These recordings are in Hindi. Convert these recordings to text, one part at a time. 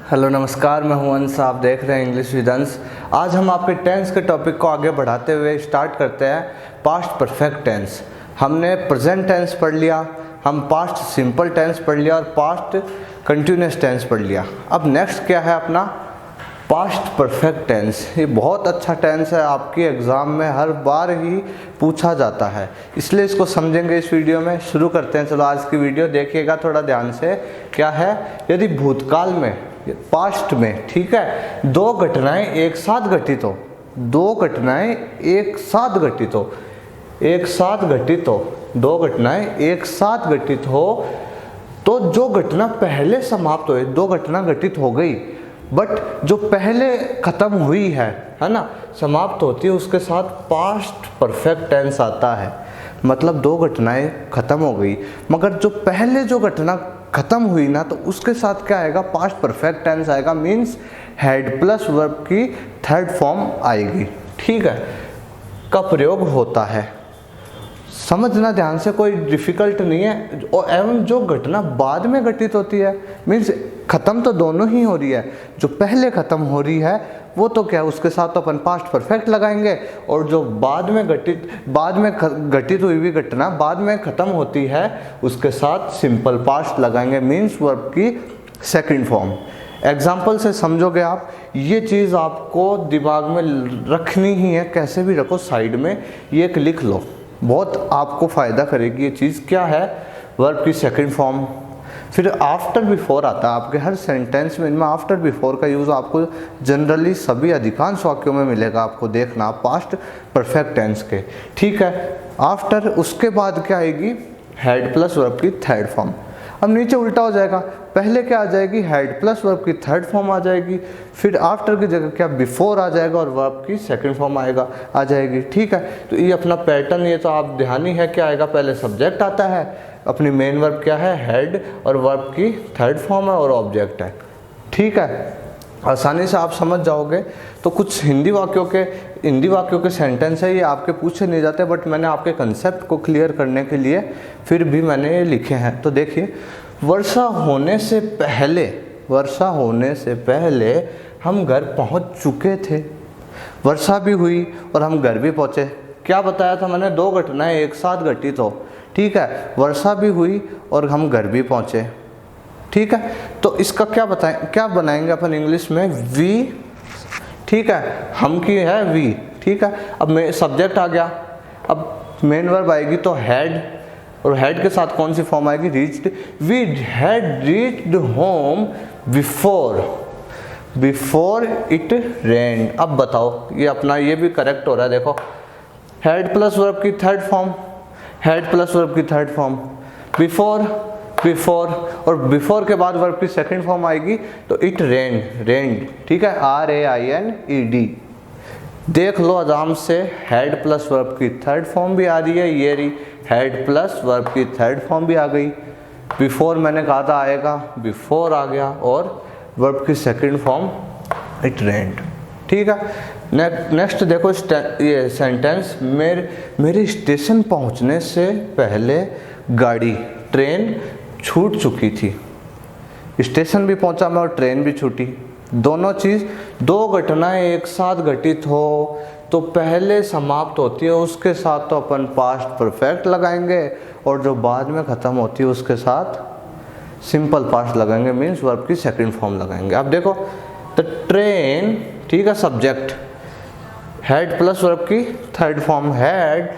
हेलो नमस्कार, मैं हूं अंश। आप देख रहे हैं इंग्लिश विद अंश। आज हम आपके टेंस के टॉपिक को आगे बढ़ाते हुए स्टार्ट करते हैं पास्ट परफेक्ट टेंस। हमने प्रेजेंट टेंस पढ़ लिया, हम पास्ट सिंपल टेंस पढ़ लिया और पास्ट कंटिन्यूस टेंस पढ़ लिया। अब नेक्स्ट क्या है अपना पास्ट परफेक्ट टेंस। ये बहुत अच्छा टेंस है, आपकी एग्ज़ाम में हर बार ही पूछा जाता है, इसलिए इसको समझेंगे इस वीडियो में। शुरू करते हैं। चलो आज की वीडियो देखिएगा थोड़ा ध्यान से। क्या है, यदि भूतकाल में पास्ट में, ठीक है, दो घटनाएं एक साथ घटित हो, दो घटनाएं एक साथ घटित हो, एक साथ घटित हो, दो घटनाएं एक साथ घटित हो, तो जो घटना पहले समाप्त हुई, दो घटना घटित हो गई बट जो पहले खत्म हुई है ना, समाप्त होती है, उसके साथ पास्ट परफेक्ट टेंस आता है। मतलब दो घटनाएं खत्म हो गई मगर जो पहले जो घटना खत्म हुई ना, तो उसके साथ क्या आएगा, पास्ट परफेक्ट टेंस आएगा। मीन्स हैड प्लस वर्ब की थर्ड फॉर्म आएगी। ठीक है, का प्रयोग होता है, समझना ध्यान से, कोई डिफिकल्ट नहीं है। और एवं जो घटना बाद में घटित होती है, मीन्स खत्म तो दोनों ही हो रही है, जो पहले खत्म हो रही है वो तो क्या है, उसके साथ तो अपन पास्ट परफेक्ट लगाएंगे, और जो बाद में घटित हुई हुई घटना बाद में खत्म होती है उसके साथ सिंपल पास्ट लगाएंगे। मीन्स वर्ब की सेकंड फॉर्म। एग्जाम्पल से समझोगे आप, ये चीज़ आपको दिमाग में रखनी ही है, कैसे भी रखो साइड में, ये एक लिख लो, बहुत आपको फ़ायदा करेगी ये चीज़। क्या है, वर्ब की सेकंड फॉर्म। फिर आफ्टर बिफोर आता है आपके हर सेंटेंस में, इनमें आफ्टर बिफोर का यूज़ आपको जनरली सभी अधिकांश वाक्यों में मिलेगा। आपको देखना पास्ट परफेक्ट टेंस के, ठीक है। आफ्टर, उसके बाद क्या आएगी, हैड प्लस वर्ब की थर्ड फॉर्म। अब नीचे उल्टा हो जाएगा, पहले क्या आ जाएगी, हैड प्लस वर्ब की थर्ड फॉर्म आ जाएगी, फिर आफ्टर की जगह क्या बिफोर आ जाएगा और वर्ब की सेकंड फॉर्म आ जाएगी। ठीक है, तो ये अपना पैटर्न, ये तो आप ध्यान ही है क्या आएगा, पहले सब्जेक्ट आता है, अपनी मेन वर्ब क्या है, हेड, और वर्ब की थर्ड फॉर्म है और ऑब्जेक्ट है। ठीक है, आसानी से आप समझ जाओगे। तो कुछ हिंदी वाक्यों के सेंटेंस है, ये आपके पूछे नहीं जाते, बट मैंने आपके कंसेप्ट को क्लियर करने के लिए फिर भी मैंने ये लिखे हैं। तो देखिए, वर्षा होने से पहले हम घर पहुंच चुके थे। वर्षा भी हुई और हम घर भी पहुंचे। क्या बताया था मैंने, दो घटनाएं एक साथ घटित हो। ठीक है, वर्षा भी हुई और हम घर भी पहुंचे। ठीक है, तो इसका क्या बनाएंगे अपन इंग्लिश में, वी। ठीक है, हम की है वी। ठीक है, अब सब्जेक्ट आ गया, अब मेन वर्ब आएगी तो हैड, और हेड के साथ कौन सी फॉर्म आएगी, reached. We had reached home before it rained. अब बताओ, ये अपना ये भी करेक्ट हो रहा है। देखो, हैड प्लस वर्ब की third form, had plus verb की थर्ड फॉर्म, बिफोर, और बिफोर के बाद वर्ब की सेकंड फॉर्म आएगी तो इट रेन्ड। ठीक है, RAINED। देख लो आराम से, हेड प्लस वर्ब की थर्ड फॉर्म भी आ रही है, ये रही हेड प्लस वर्ब की थर्ड फॉर्म भी आ गई। बिफोर मैंने कहा था आएगा, बिफोर आ गया, और वर्ब की सेकंड फॉर्म इट रेन्ड। ठीक है, नेक्स्ट देखो, ये सेंटेंस, मेरे स्टेशन पहुंचने से पहले ट्रेन छूट चुकी थी। स्टेशन भी पहुंचा मैं और ट्रेन भी छूटी, दोनों चीज़, दो घटनाएं एक साथ घटित हो तो पहले समाप्त होती है, उसके साथ तो अपन पास्ट परफेक्ट लगाएंगे, और जो बाद में ख़त्म होती है उसके साथ सिंपल पास्ट लगाएंगे। मीन्स वर्ब की सेकंड फॉर्म लगाएंगे। अब देखो, द ट्रेन, ठीक है, सब्जेक्ट, हेड प्लस वर्ब की थर्ड फॉर्म, हैड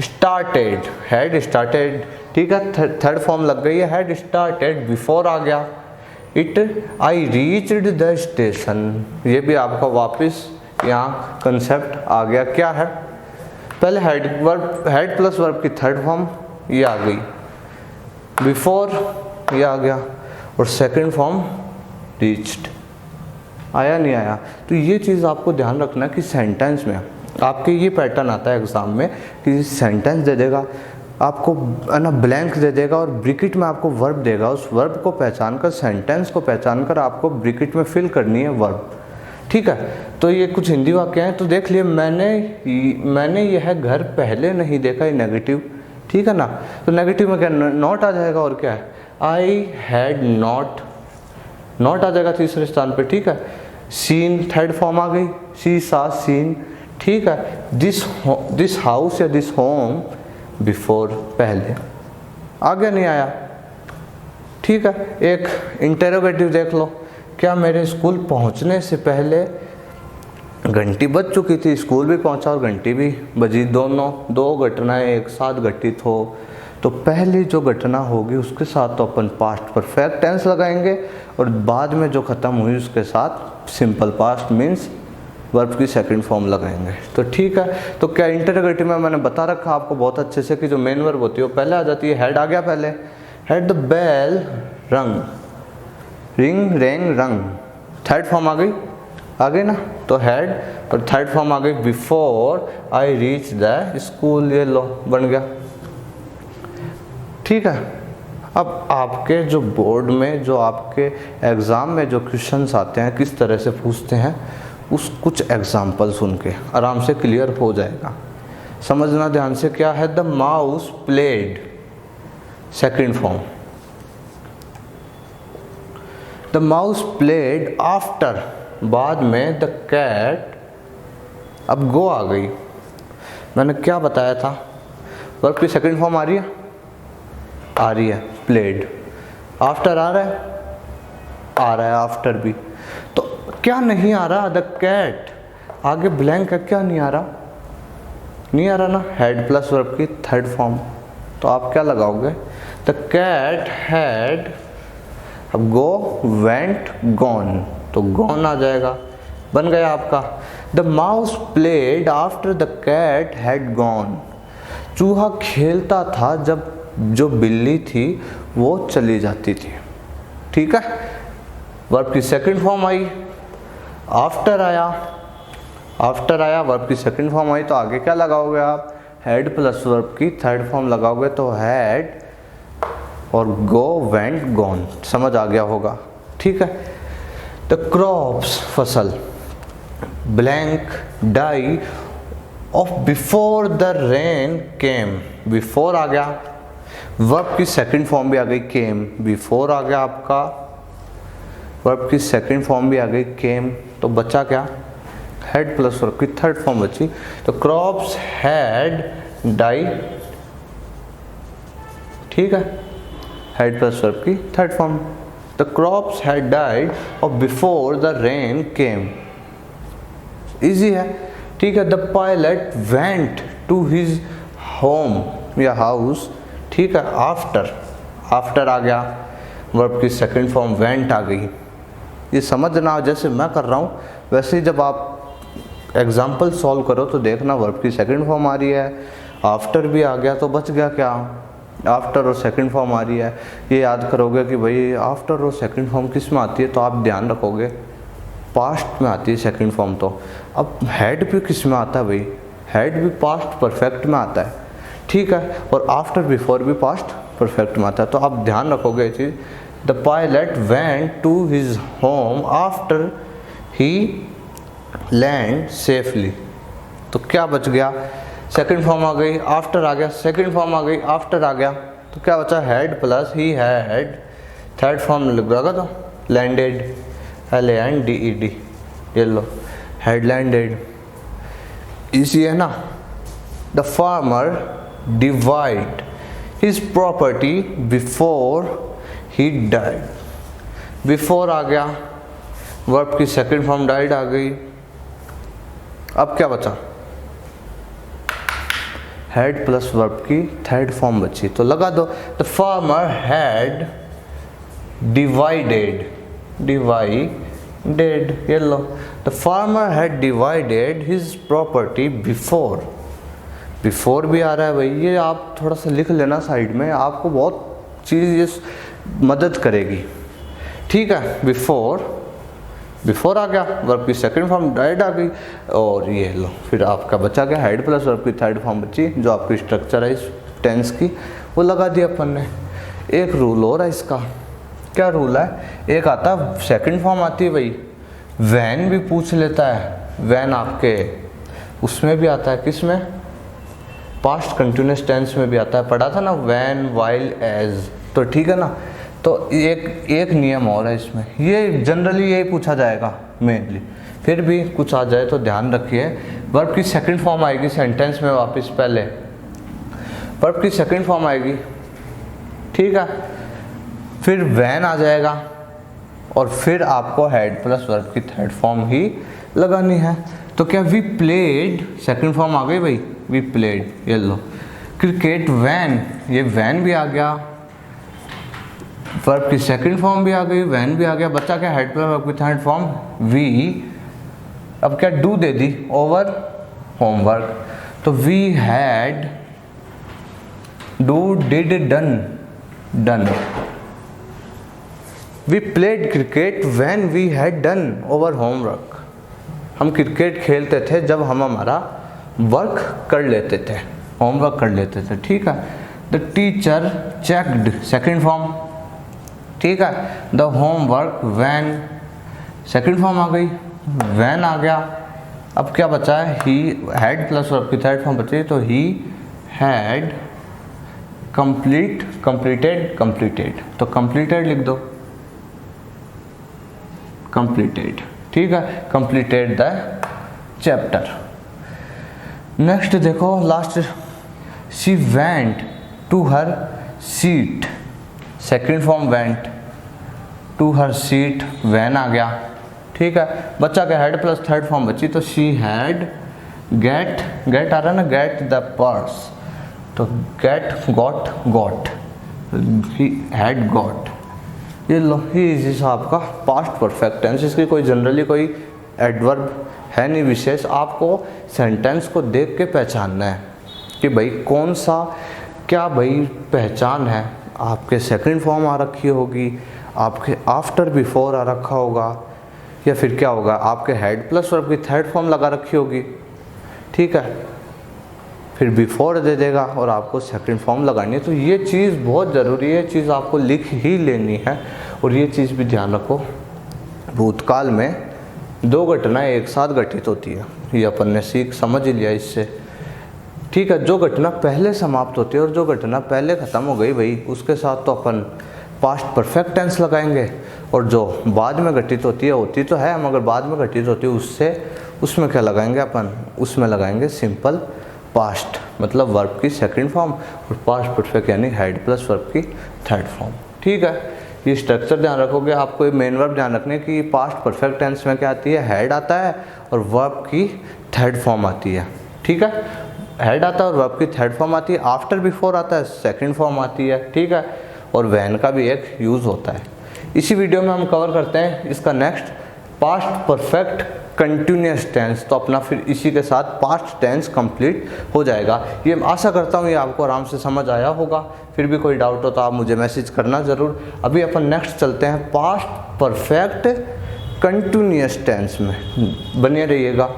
स्टार्टेड। ठीक है, थर्ड फॉर्म लग गई है, हैड स्टार्टेड, बिफोर आ गया आई रीच्ड द स्टेशन। ये भी आपका वापस यहाँ कंसेप्ट आ गया। क्या है, पहले हेड प्लस वर्ब की थर्ड फॉर्म ये आ गई, बिफोर ये आ गया, और सेकंड फॉर्म रीच्ड। आया नहीं आया, तो ये चीज़ आपको ध्यान रखना कि सेंटेंस में आपके ये पैटर्न आता है एग्जाम में कि सेंटेंस दे देगा आपको, है ना, ब्लैंक दे देगा और ब्रैकेट में आपको वर्ब देगा। उस वर्ब को पहचान कर, सेंटेंस को पहचान कर आपको ब्रैकेट में फिल करनी है वर्ब। ठीक है, तो ये कुछ हिंदी वाक्य हैं, तो देख लिए, मैंने यह घर पहले नहीं देखा, ये नेगेटिव। ठीक है ना, तो नेगेटिव में क्या, नॉट आ जाएगा, और क्या है, आई हैड नॉट नॉट आ जाएगा तीसरे स्थान पे, ठीक है। सीन थर्ड फॉर्म आ गई, शी सा सीन, ठीक है। दिस हाउस या दिस होम बिफोर, पहले आ गया नहीं आया, ठीक है। एक इंटेरोगेटिव देख लो, क्या मेरे स्कूल पहुंचने से पहले घंटी बज चुकी थी, स्कूल भी पहुंचा और घंटी भी बजी, दोनों दो घटनाएं एक साथ घटित हो तो पहली जो घटना होगी उसके साथ तो अपन पास्ट परफेक्ट टेंस लगाएंगे और बाद में जो ख़त्म हुई उसके साथ सिंपल पास्ट मीन्स वर्ब की सेकंड फॉर्म लगाएंगे। तो ठीक है, तो क्या इंटरोगेटिव में मैंने बता रखा आपको बहुत अच्छे से कि जो मेन वर्ब होती है वो पहले आ जाती है। हेड आ गया पहले, हेड द बेल रंग, रिंग रेंग रंग, थर्ड फॉर्म आ गई ना, तो हेड और थर्ड फॉर्म आ गई before I reach the school, ये लो बन गया, ठीक है। अब आपके जो बोर्ड में जो आपके एग्ज़ाम में जो क्वेश्चंस आते हैं किस तरह से पूछते हैं उस कुछ एग्जाम्पल सुन के आराम से क्लियर हो जाएगा। समझना ध्यान से, क्या है, the mouse played, second form, the mouse played after, बाद में द कैट, अब गो आ गई, मैंने क्या बताया था, वर्ब की सेकंड फॉर्म आ रही है, प्लेड, आफ्टर आ रहा है आफ्टर भी, तो क्या नहीं आ रहा, द कैट, आगे ब्लैंक है, क्या नहीं आ रहा ना, हेड प्लस वर्ब की थर्ड फॉर्म, तो आप क्या लगाओगे, द कैट हैड, अब गो वेंट गॉन, तो गॉन आ जाएगा, बन गया आपका। The mouse played after the cat had gone, चूहा खेलता था जब जो बिल्ली थी वो चली जाती थी, ठीक है। वर्ब की सेकंड फॉर्म आई, आफ्टर आया वर्ब की सेकंड फॉर्म आई, तो आगे क्या लगाओगे आप, हेड प्लस वर्ब की थर्ड फॉर्म लगाओगे, तो हेड और गो वेंट गॉन, समझ आ गया होगा, ठीक है। द क्रॉप्स, फसल, blank die off before the rain came, before आ गया, वर्ब की सेकंड फॉर्म भी आ गई केम, बिफोर आ गया आपका, वर्ब की सेकंड फॉर्म भी आ गई केम, तो बचा क्या, हेड प्लस वर्ब की थर्ड फॉर्म बची, तो क्रॉप्स हैड डाइड, ठीक है, हेड प्लस वर्ब की third form, the crops had died और before the rain came, easy है, ठीक है। The pilot went to his home या हाउस, ठीक है, आफ्टर आ गया, वर्ब की सेकंड फॉर्म वेंट आ गई, ये समझना, जैसे मैं कर रहा हूँ वैसे ही जब आप एग्जाम्पल सॉल्व करो तो देखना वर्ब की सेकंड फॉर्म आ रही है, आफ्टर भी आ गया तो बच गया क्या, आफ्टर और सेकंड फॉर्म आ रही है, ये याद करोगे कि भाई आफ्टर और सेकंड फॉर्म किस में आती है, तो आप ध्यान रखोगे पास्ट में आती है सेकंड फॉर्म, तो अब हेड भी किस में आता है भाई, हेड भी पास्ट परफेक्ट में आता है, ठीक है, और आफ्टर बिफोर भी पास्ट परफेक्ट में आता है, तो आप ध्यान रखोगे ये चीज़। The pilot went to his home after he land safely, तो क्या बच गया, सेकंड फॉर्म आ गई, आफ्टर आ गया, सेकंड फॉर्म आ गई, आफ्टर आ गया, तो क्या बचा, had plus he had, third form लिख रहा तो लैंडेड, LANDED, ये लो हेड लैंडेड, इसी है ना। The farmer divide his property before he died, before आ गया, वर्ब की सेकंड फॉर्म डाइड आ गई, अब क्या बचा, हेड प्लस वर्ब की थर्ड फॉर्म बची, तो लगा दो, द फार्मर हैड डिवाइडेड, ये लो, the farmer had divided his property before, before भी आ रहा है भाई, ये आप थोड़ा सा लिख लेना साइड में, आपको बहुत चीज़ ये मदद करेगी, ठीक है। बिफोर आ गया, वर्ब की सेकंड फॉर्म डाइड आ गई, और ये लो फिर आपका बचा गया हेड प्लस वर्ब की थर्ड फॉर्म बची, जो आपकी स्ट्रक्चर है इस टेंस की वो लगा दिया अपन ने। एक रूल और है इसका, क्या रूल है, एक आता है सेकंड फॉर्म आती है भाई, वैन भी पूछ लेता है, वैन आपके उसमें भी आता है, किस में, पास्ट कंटिन्यूस टेंस में भी आता है, पढ़ा था ना, वैन वाइल एज, तो ठीक है ना, तो एक नियम और है इसमें, ये जनरली यही पूछा जाएगा मेनली, फिर भी कुछ आ जाए तो ध्यान रखिए। वर्ब की सेकंड फॉर्म आएगी सेंटेंस में वापस, पहले वर्ब की सेकंड फॉर्म आएगी, ठीक है, फिर वैन आ जाएगा और फिर आपको हेड प्लस वर्ब की थर्ड फॉर्म ही लगानी है। तो क्या वी प्लेड, सेकंड फॉर्म आ गई भाई, वी प्लेड, ये लो। क्रिकेट वैन, ये वैन भी आ गया, वर्ब की सेकंड फॉर्म भी आ गई, वैन भी आ गया, बच्चा क्या हेड प्लस वर्ब की थर्ड फॉर्म वी। अब क्या डू दे दी ओवर होमवर्क, तो we had, do did done, done. We played cricket when we had done our homework, हम क्रिकेट खेलते थे जब हम हमारा वर्क कर लेते थे, होमवर्क कर लेते थे, ठीक है। The teacher checked, second form, ठीक है। The homework when, second form आ गई, व्हेन आ गया। अब क्या बचा है, ही हैड प्लस वर्ब की थर्ड फॉर्म बची, तो he had complete, completed, completed, तो कंप्लीटेड लिख दो, कंप्लीटेड, ठीक है, कंप्लीटेड द चैप्टर। नेक्स्ट देखो last, she went to her seat, second form went to her seat, went आ गया, ठीक है। बच्चा का हेड प्लस थर्ड फॉर्म बची, तो शी हैड गेट, गेट आ रहा है ना, गेट द पर्स, तो get got, got, he had got, ये लो, ही इजी सा आपका पास्ट परफेक्ट टेंस। इसकी कोई जनरली कोई एडवर्ब है नहीं विशेष, आपको सेंटेंस को देख के पहचानना है कि भाई कौन सा, क्या भाई पहचान है, आपके सेकंड फॉर्म आ रखी होगी, आपके आफ्टर बिफोर आ रखा होगा, या फिर क्या होगा, आपके हेड प्लस वर्ब की थर्ड फॉर्म लगा रखी होगी, ठीक है, फिर बिफोर दे देगा और आपको सेकंड फॉर्म लगानी है। तो ये चीज़ बहुत ज़रूरी है, चीज़ आपको लिख ही लेनी है। और ये चीज़ भी ध्यान रखो, भूतकाल में दो घटनाएं एक साथ घटित होती है, ये अपन ने सीख समझ ही लिया इससे, ठीक है। जो घटना पहले समाप्त होती है और जो घटना पहले ख़त्म हो गई भाई, उसके साथ तो अपन पास्ट परफेक्ट टेंस लगाएंगे, और जो बाद में घटित होती है, होती तो है मगर बाद में घटित होती है, उससे उसमें क्या लगाएंगे अपन, उसमें लगाएंगे सिंपल पास्ट, मतलब वर्ब की सेकंड फॉर्म, और पास्ट परफेक्ट यानी हेड प्लस वर्ब की थर्ड फॉर्म, ठीक है। ये स्ट्रक्चर ध्यान रखोगे, आपको ये मेन वर्ब ध्यान रखने की पास्ट परफेक्ट टेंस में क्या आती है, हेड आता है और वर्ब की थर्ड फॉर्म आती है, ठीक है। हेड आता है और वर्ब की थर्ड फॉर्म आती है, आफ्टर बिफोर आता है, सेकंड फॉर्म आती है, ठीक है, और वैन का भी एक यूज़ होता है। इसी वीडियो में हम कवर करते हैं इसका next past perfect continuous tense, तो अपना फिर इसी के साथ पास्ट टेंस कंप्लीट हो जाएगा। ये आशा करता हूँ ये आपको आराम से समझ आया होगा, फिर भी कोई डाउट हो तो आप मुझे मैसेज करना ज़रूर। अभी अपन नेक्स्ट चलते हैं पास्ट परफेक्ट कंटिन्यूस टेंस में, बने रहिएगा।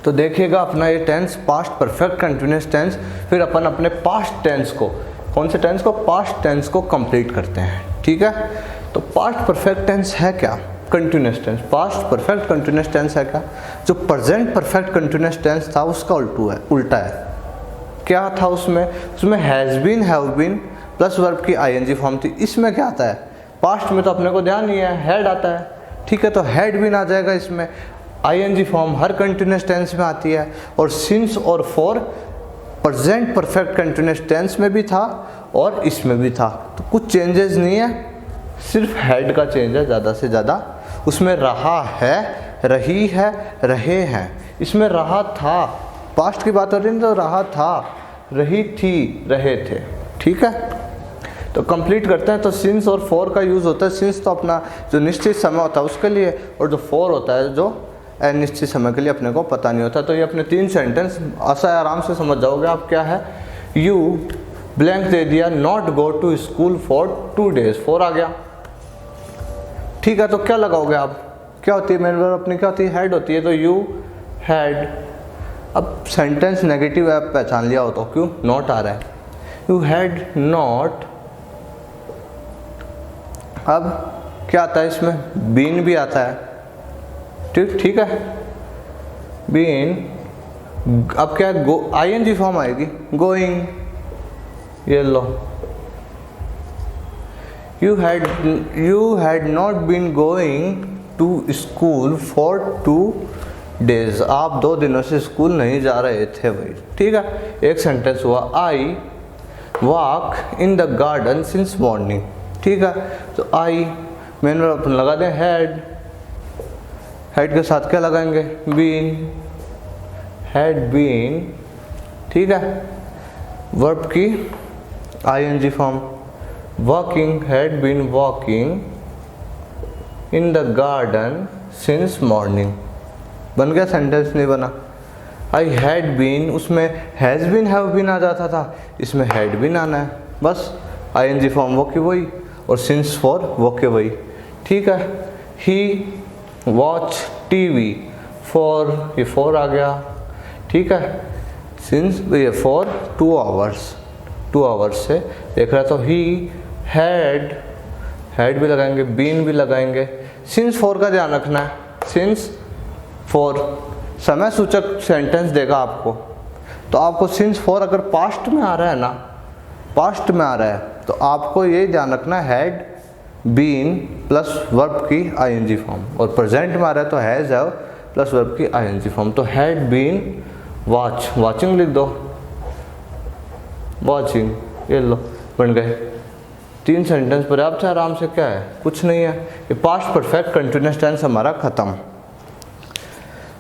तो देखिएगा अपना ये tense past perfect continuous tense, फिर अपन अपने पास्ट टेंस को, कौन से टेंस को, पास्ट टेंस को कंप्लीट करते हैं, ठीक है। तो पास्ट परफेक्ट टेंस है क्या, continuous tense. Past perfect continuous tense है क्या, जो प्रेजेंट परफेक्ट कंटिन्यूस टेंस था उसका उल्टा है। क्या था उसमें, उसमें has been, have been plus verb की आईएनजी फॉर्म थी। इसमें क्या आता है, पास्ट में तो अपने को ध्यान नहीं है, हेड आता है, ठीक है, तो हेड बीन आ जाएगा इसमें। आईएनजी फॉर्म हर कंटिन्यूस टेंस में आती है, और सिंस और for present perfect continuous tense में भी था और इसमें भी था, तो कुछ चेंजेस नहीं है, सिर्फ हेड का चेंज है ज़्यादा से ज़्यादा। उसमें रहा है, रही है, रहे हैं, इसमें रहा था, पास्ट की बात हो रही है तो रहा था, रही थी, रहे थे, ठीक है। तो कंप्लीट करते हैं। तो सिंस और फॉर का यूज़ होता है। सिंस तो अपना जो निश्चित समय होता है उसके लिए, और जो फॉर होता है जो अनिश्चित समय के लिए अपने को पता नहीं होता। तो ये अपने 3 सेंटेंस आशा आराम से समझ जाओगे आप। क्या है, यू ब्लैंक दे दिया, not go to school for 2 days, 4 आ गया, ठीक है। तो क्या लगाओगे आप, क्या होती है मेन वर्ब अपनी, क्या होती है, हेड होती है, तो यू हैड। अब सेंटेंस नेगेटिव है, पहचान लिया हो तो क्यों नॉट आ रहा है, यू हैड नॉट। अब क्या आता है इसमें, बीन भी आता है, ठीक है, बीन। अब क्या, गो आईएनजी फॉर्म आएगी, गोइंग, ये लो, you had not been going to school for 2 days। आप 2 दिनों से स्कूल नहीं जा रहे थे भाई, ठीक है। एक सेंटेंस हुआ I walk in the garden since morning, ठीक है। तो I मैंने अपन लगा दें हेड के साथ क्या लगाएंगे, बीन, हैड बीन, ठीक है। वर्ब की ing form, walking, had been walking in the garden since morning. बन गया, सेंटेंस नहीं बना। आई हैड बीन, उसमें हैज़ बीन हैव बीन आ जाता था, इसमें हैड बीन आना है, बस ing फॉर्म वो की वही और सिंस फॉर वो के वही, ठीक है। ही वॉच टीवी फॉर, ये फॉर आ गया, ठीक है। सिंस ये फॉर 2 आवर्स से देख रहा, तो ही हैड भी लगाएंगे, बीन भी लगाएंगे। सिंस फॉर का ध्यान रखना है, सिंस फॉर समय सूचक सेंटेंस देगा आपको, तो आपको सिंस फॉर अगर पास्ट में आ रहा है ना, पास्ट में आ रहा है, तो आपको ये ध्यान रखना है हैड बीन प्लस वर्ब की ing फॉर्म, और प्रेजेंट में आ रहा है तो हैज़ हैव प्लस वर्ब की ing फॉर्म। तो हैड बीन वॉच, वॉचिंग लिख दो, वॉचिंग, ये लो बन गए 3 सेंटेंस पर्याप्त है। आराम से क्या है, कुछ नहीं है। ये पास्ट परफेक्ट कंटिन्यूअस टेंस हमारा ख़त्म।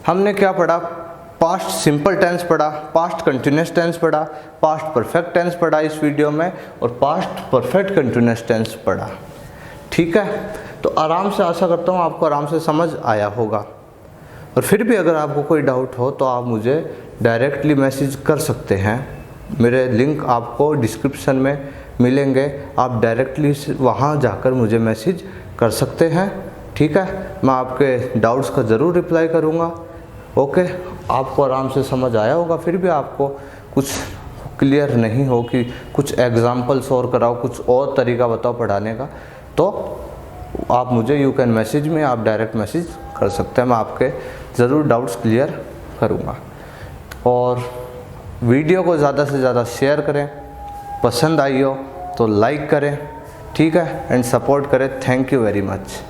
हमने क्या पढ़ा, पास्ट सिंपल टेंस पढ़ा, पास्ट कंटिन्यूअस टेंस पढ़ा, पास्ट परफेक्ट टेंस पढ़ा इस वीडियो में, और पास्ट परफेक्ट कंटिन्यूअस टेंस पढ़ा, ठीक है। तो आराम से, आशा करता हूँ आपको आराम से समझ आया होगा। और फिर भी अगर आपको कोई डाउट हो तो आप मुझे डायरेक्टली मैसेज कर सकते हैं, मेरे लिंक आपको डिस्क्रिप्शन में मिलेंगे, आप डायरेक्टली वहाँ जाकर मुझे मैसेज कर सकते हैं, ठीक है। मैं आपके डाउट्स का ज़रूर रिप्लाई करूँगा, ओके। आपको आराम से समझ आया होगा। फिर भी आपको कुछ क्लियर नहीं हो कि कुछ एग्जांपल्स और कराओ, कुछ और तरीका बताओ पढ़ाने का, तो आप मुझे यू कैन मैसेज में, आप डायरेक्ट मैसेज कर सकते हैं, मैं आपके ज़रूर डाउट्स क्लियर करूँगा। और वीडियो को ज़्यादा से ज़्यादा शेयर करें, पसंद आई हो तो लाइक करें, ठीक है, एंड सपोर्ट करें। Thank you very much.